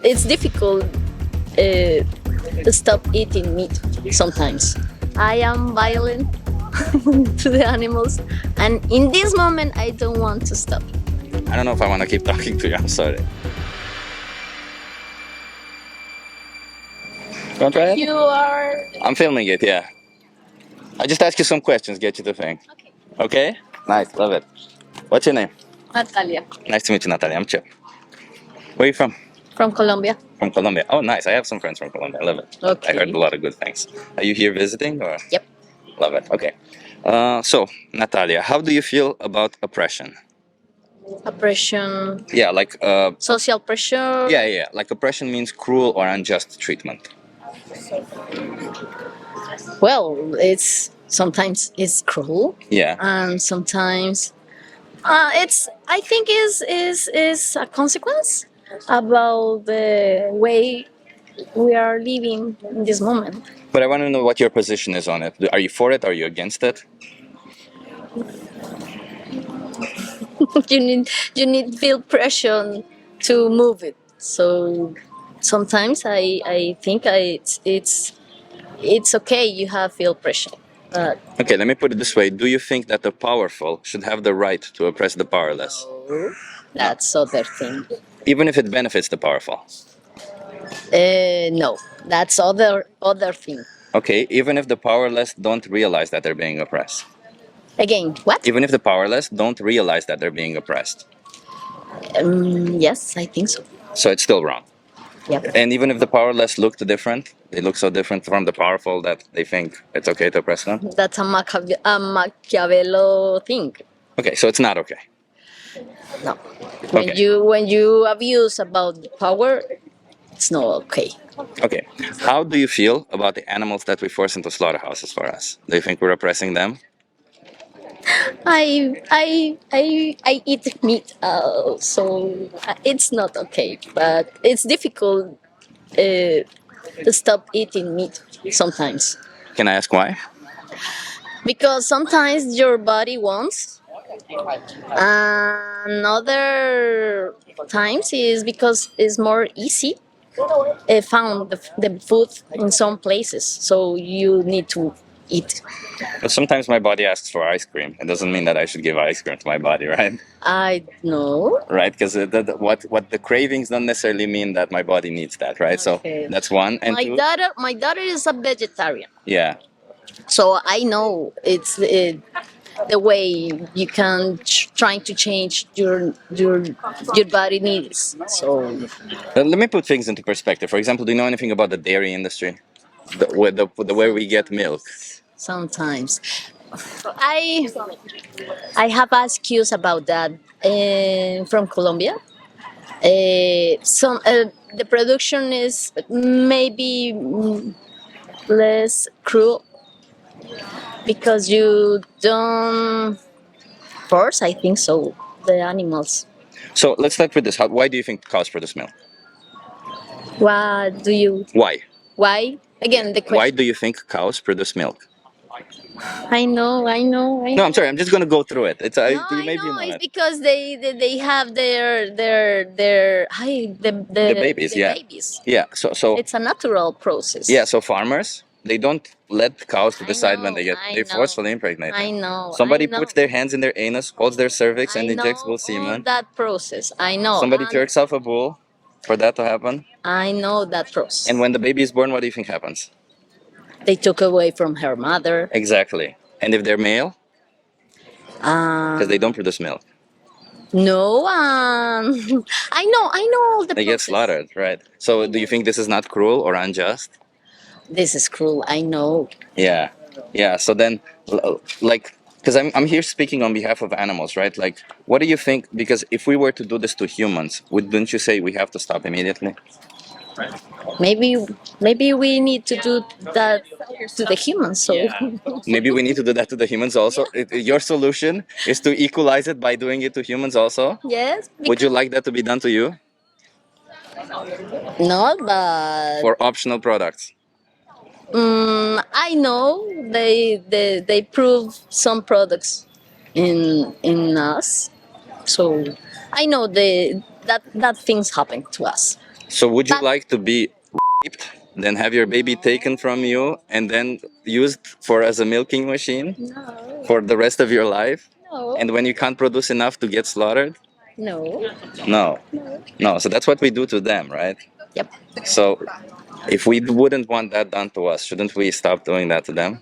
it's difficult to stop eating meat sometimes. I am violent to the animals, and in this moment, I don't want to stop. I don't know if I want to keep talking to you. I'm sorry. Want to try it? You are I'm filming it, yeah. I just ask you some questions, get you to think. okay. Okay? Nice, love it. What's your name? Natalia Nice to meet you, Natalia. I'm Chip. Where are you from? from Colombia. From Colombia. Oh, nice. I have some friends from Colombia. I love it. Okay. I heard a lot of good things. Are you here visiting or? Yep. Love it. Okay. So, Natalia, how do you feel about oppression? Oppression, Yeah, like social pressure. yeah. Like oppression means cruel or unjust treatment. Well, it's sometimes it's cruel, Yeah. and sometimes it's I think is a consequence about the way we are living in this moment. But I want to know what your position is on it. Are you for it? Are you against it? You need feel pressure to move it. So sometimes I think it's okay. You have feel pressure, but Okay, let me put it this way. Do you think that the powerful should have the right to oppress the powerless, that's other thing. even if it benefits the powerful? No, that's other thing. Okay, even if the powerless don't realize that they're being oppressed. Again, what? Even if the powerless don't realize that they're being oppressed. Yes, I think so. So it's still wrong. Yep. And even if the powerless look different, they look so different from the powerful that they think it's okay to oppress them. That's a Machiavello thing. Okay, so it's not okay. No. When Okay. you abuse about power, it's not okay. Okay. How do you feel about the animals that we force into slaughterhouses for us? Do you think we're oppressing them? I eat meat, so it's not okay. But it's difficult to stop eating meat sometimes, Can I ask why? because sometimes your body wants, and other times is because it's more easy found the food in some places, so you need to eat. But sometimes my body asks for ice cream. It doesn't mean that I should give ice cream to my body, right? I know. Right? Because what the cravings don't necessarily mean that my body needs that, right? Okay. So that's one. And My two, daughter is a vegetarian, yeah. so I know it's the way you can trying to change your body needs. So Let me put things into perspective. For example, do you know anything about the dairy industry? The way we get milk. sometimes I I have asked you about that from Colombia. Some the production is maybe less cruel because you don't force. I think so. The animals. So let's start with this. Why do you think cows produce milk? What do you? Why? Why? Again, the Why question. do you think cows produce milk? I know. No, I'm sorry. I'm just gonna go through it. It's No, maybe I a know. It's moment. because they have the Babies, the yeah. babies. Yeah. So It's a natural process. yeah. So farmers they don't let cows to I decide when know, they I forcefully know. impregnate I them. know. Somebody I know. puts their hands in their anus, holds their cervix, I and injects know bull all semen. that process. I know. Somebody And jerks off a bull for that to happen. I know that process. And when the baby is born, what do you think happens? They took away from her mother. Exactly. And if they're male, because they don't produce milk, No, I know all the they get process. slaughtered, right? So do you think this is not cruel or unjust? This is cruel. I know. Yeah, yeah. So then, like, because I'm here speaking on behalf of animals, right? Like, what do you think? Because if we were to do this to humans, wouldn't you say we have to stop immediately? Maybe we need to do that to the humans. So Maybe we need to do that to the humans also. Your solution is to equalize it by doing it to humans also. yes. Would you like that to be done to you Not, but for optional products? I know they prove some products in us, so I know that things happen to us. So would you But like to be raped, then have your baby taken from you, and then used for as a milking machine no, for the rest of your life? no, And when you can't produce enough to get slaughtered? no, No. no. No. So that's what we do to them, right? Yep. So if we wouldn't want that done to us, shouldn't we stop doing that to them?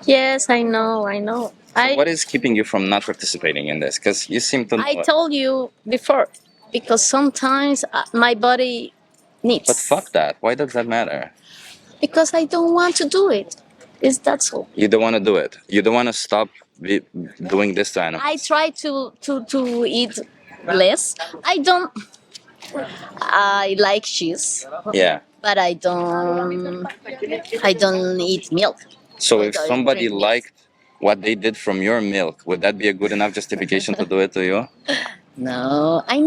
Yes, I know, I know. So what is keeping you from not participating in this? Because you seem to I know it. told you before because sometimes my body But needs fuck that. Why does that matter? because I don't want to do it. Is that's all. You don't want to do it. You don't want to stop be, doing this to animals. I try to eat less. I don't. I like cheese, Yeah. but I don't eat milk. So I if don't somebody drink milk. liked what they did from your milk, would that be a good enough justification to do it to you? No, I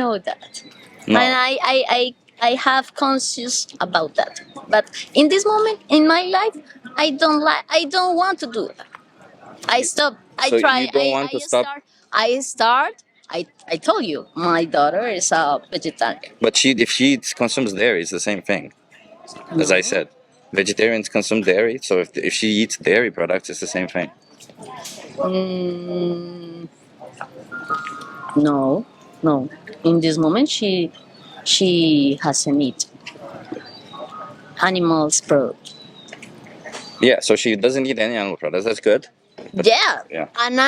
know that, No. and I have conscious about that. But in this moment in my life, I don't want to do that. I stop. I So try. you don't want I to stop, start. I start. I told you, my daughter is a vegetarian. but if she consumes dairy, it's the same thing. As I No. said, vegetarians consume dairy, so if she eats dairy products, it's the same thing. Mm, no, no. In this moment, she hasn't eat animals product. Yeah, so she doesn't eat any animal products. That's good. But, Yeah, yeah. and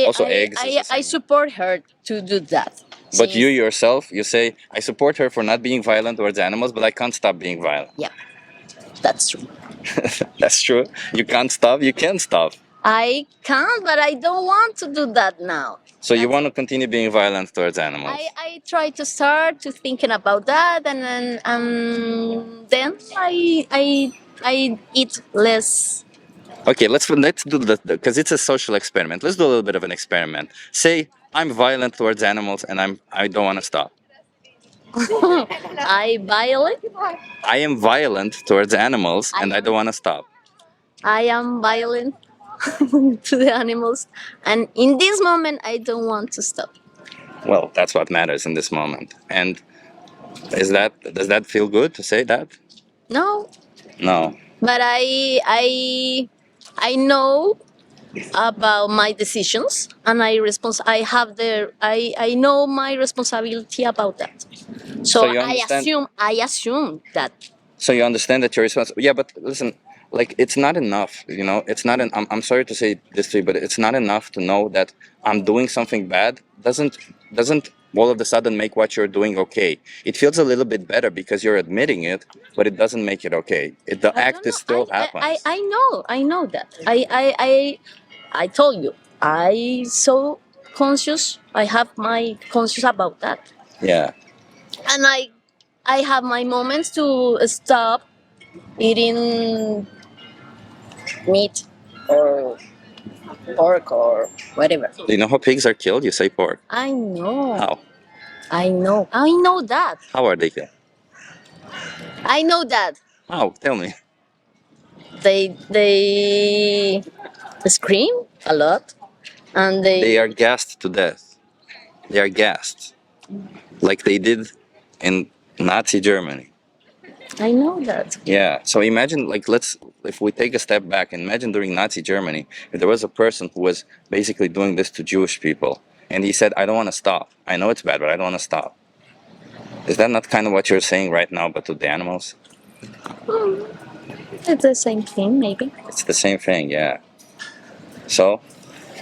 Also, eggs is the I same. support her to do that. But you Since- yourself, you say, I support her for not being violent towards animals, but I can't stop being violent. yeah, that's true. That's true. You can't stop. You can stop. I can't, but I don't want to do that now. So you want to continue being violent towards animals. I try to start to thinking about that, and then I eat less. Okay, let's do that because it's a social experiment. Let's do a little bit of an experiment. Say I'm violent towards animals and I don't want to stop. I violate. I am violent towards animals and I don't want to stop. I am violent to the animals, and in this moment, I don't want to stop. Well, that's what matters in this moment. And does that feel good to say that? No, No. but I know about my decisions, and I know my responsibility about that. So, So you understand. I assume that. So you understand that you're responsible. Yeah, but listen, like it's not enough. You know, it's not. I'm sorry to say this to you, but it's not enough to know that I'm doing something bad. Doesn't all of a sudden make what you're doing okay. It feels a little bit better because you're admitting it, but it doesn't make it okay. The I act don't is know. still happens. I know that. I told you. I so conscious. I have my conscious about that, Yeah. and I have my moments to stop eating meat or pork or whatever. Do you know how pigs are killed? You say pork. I know. How? I know. I know that. How are they killed? I know that. How? Tell me. They scream a lot, and They are gassed to death. They are gassed, like they did in Nazi Germany. I know that. Yeah. So imagine, like, if we take a step back and imagine during Nazi Germany, if there was a person who was basically doing this to Jewish people, and he said, "I don't want to stop. I know it's bad, but I don't want to stop." Is that not kind of what you're saying right now, but to the animals? It's the same thing, maybe. It's the same thing, yeah. So,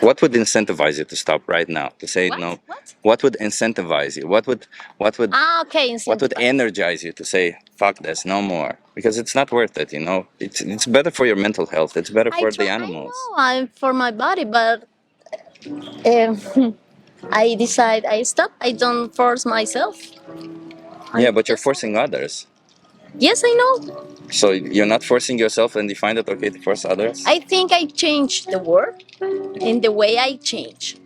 what would incentivize you to stop right now? To say What? no? What? What would incentivize you? What would Okay. what would energize you to say fuck this, no more? Because it's not worth it, you know. It's better for your mental health. It's better for the animals. I know I'm for my body, but I decide I stop. I don't force myself. Yeah, but you're forcing others. Yes, I know. So you're not forcing yourself, and you find it okay to force others. I think I changed the world in the way I change.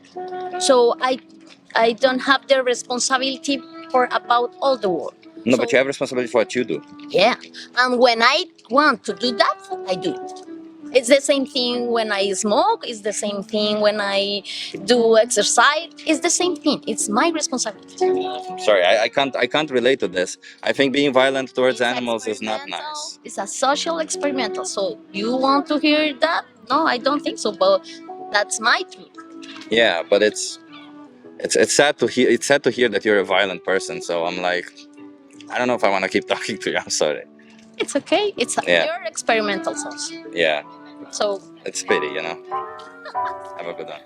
So I don't have the responsibility for about all the world. No, So, but you have responsibility for what you do. yeah, and when I want to do that, I do it. It's the same thing when I smoke. It's the same thing when I do exercise. It's the same thing. It's my responsibility. Sorry, I can't relate to this. I think being violent towards It's animals is not experimental. nice. It's a social experimental. So you want to hear that? No, I don't think so. But that's my truth. Yeah, but it's sad to hear. It's sad to hear that you're a violent person. So I'm like, I don't know if I want to keep talking to you. I'm sorry. It's okay. Yeah. Your experimental sauce. Yeah, So it's pity, you know. Have a good one.